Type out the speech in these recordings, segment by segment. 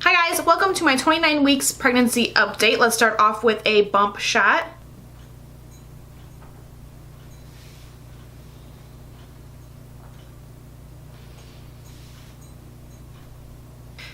Hi guys, welcome to my 29 weeks pregnancy update. Let's start off with a bump shot.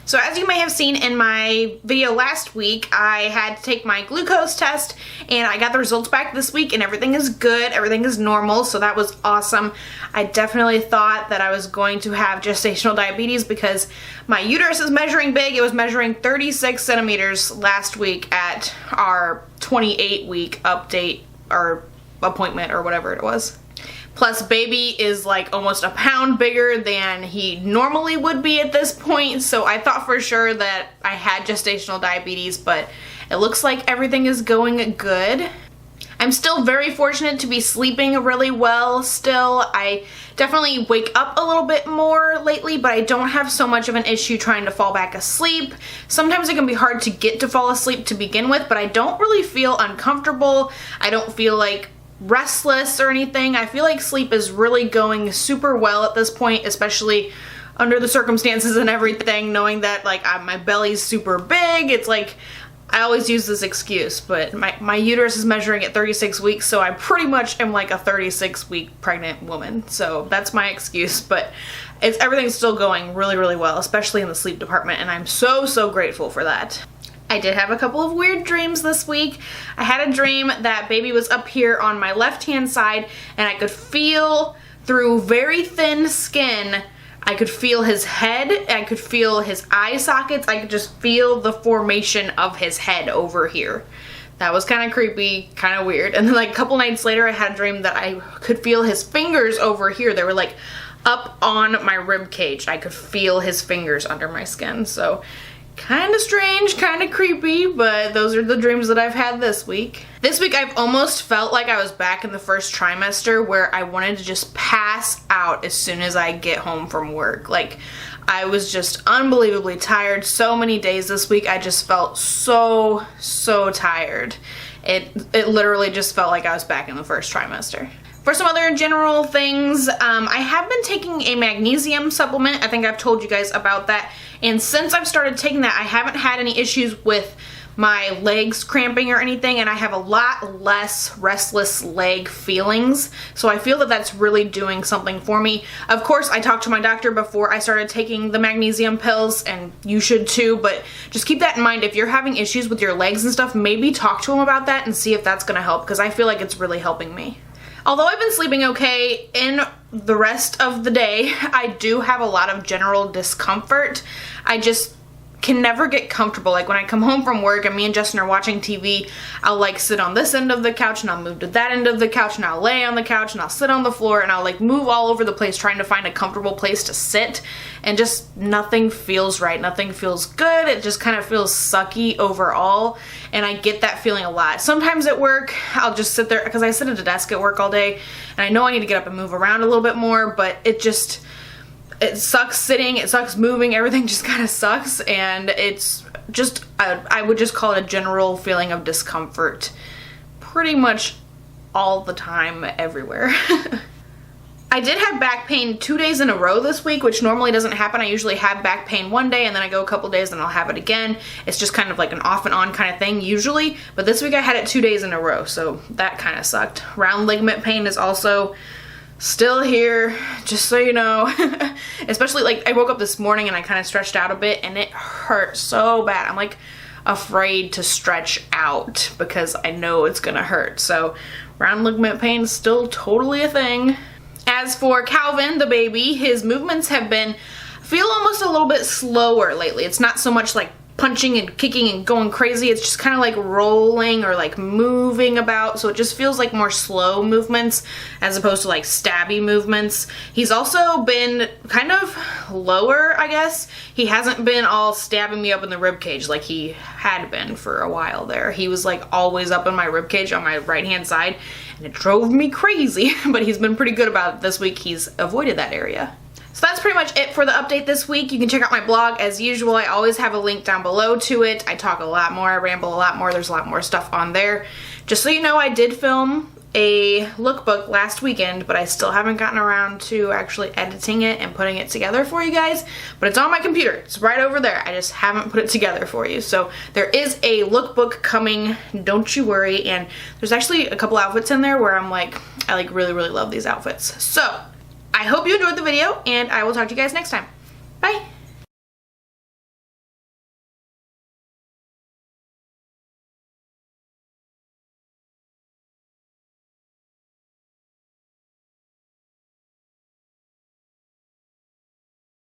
So as you may have seen in my video last week, I had to take my glucose test and I got the results back this week and everything is good, everything is normal, so that was awesome. I definitely thought that I was going to have gestational diabetes because my uterus is measuring big. It was measuring 36 centimeters last week at our 28-week update or appointment or whatever it was. Plus baby is like almost a pound bigger than he normally would be at this point, so I thought for sure that I had gestational diabetes, but it looks like everything is going good. I'm still very fortunate to be sleeping really well still. I definitely wake up a little bit more lately, but I don't have so much of an issue trying to fall back asleep. Sometimes it can be hard to get to fall asleep to begin with, but I don't really feel uncomfortable. I don't feel like restless or anything. I feel like sleep is really going super well at this point, especially under the circumstances and everything, knowing that like my belly's super big. It's like I always use this excuse, but my uterus is measuring at 36 weeks, so I pretty much am like a 36-week pregnant woman, so that's my excuse. But everything's still going really well, especially in the sleep department, and I'm so grateful for that. I did have a couple of weird dreams this week. I had a dream that baby was up here on my left-hand side and I could feel through very thin skin. I could feel his head, I could feel his eye sockets, I could just feel the formation of his head over here. That was kind of creepy, kind of weird. And then like a couple nights later I had a dream that I could feel his fingers over here. They were like up on my rib cage. I could feel his fingers under my skin. So kind of strange, kind of creepy, but those are the dreams that I've had this week. This week I've almost felt like I was back in the first trimester where I wanted to just pass out as soon as I get home from work. Like I was just unbelievably tired so many days this week. I just felt so tired. It literally just felt like I was back in the first trimester. For some other general things, I have been taking a magnesium supplement. I think I've told you guys about that. And since I've started taking that, I haven't had any issues with my legs cramping or anything, and I have a lot less restless leg feelings. So I feel that that's really doing something for me. Of course, I talked to my doctor before I started taking the magnesium pills, and you should too, but just keep that in mind. If you're having issues with your legs and stuff, maybe talk to him about that and see if that's gonna help, because I feel like it's really helping me. Although I've been sleeping okay in the rest of the day, I do have a lot of general discomfort. I just can never get comfortable. Like when I come home from work and me and Justin are watching TV, I'll like sit on this end of the couch and I'll move to that end of the couch and I'll lay on the couch and I'll sit on the floor and I'll like move all over the place trying to find a comfortable place to sit, and just nothing feels right. Nothing feels good. It just kind of feels sucky overall, and I get that feeling a lot. Sometimes at work, I'll just sit there because I sit at a desk at work all day and I know I need to get up and move around a little bit more, but it sucks sitting, it sucks moving, everything just kind of sucks, and it's just, I would just call it a general feeling of discomfort pretty much all the time, everywhere. I did have back pain 2 days in a row this week, which normally doesn't happen. I usually have back pain one day and then I go a couple days and I'll have it again. It's just kind of like an off and on kind of thing usually, but this week I had it 2 days in a row, so that kind of sucked. Round ligament pain is also still here, just so you know. Especially like I woke up this morning and I kind of stretched out a bit and it hurt so bad. I'm like afraid to stretch out because I know it's gonna hurt. So round ligament pain is still totally a thing. As for Calvin, the baby, his movements have feel almost a little bit slower lately. It's not so much like punching and kicking and going crazy. It's just kind of like rolling or like moving about, so it just feels like more slow movements as opposed to like stabby movements. He's also been kind of lower, I guess. He hasn't been all stabbing me up in the rib cage like he had been for a while there. He was like always up in my rib cage on my right hand side and it drove me crazy, but he's been pretty good about it this week. He's avoided that area. So that's pretty much it for the update this week. You can check out my blog as usual. I always have a link down below to it. I talk a lot more, I ramble a lot more, there's a lot more stuff on there. Just so you know, I did film a lookbook last weekend, but I still haven't gotten around to actually editing it and putting it together for you guys. But it's on my computer. It's right over there. I just haven't put it together for you. So there is a lookbook coming, don't you worry. And there's actually a couple outfits in there where I'm like, I like really, really love these outfits. So I hope you enjoyed the video, and I will talk to you guys next time. Bye.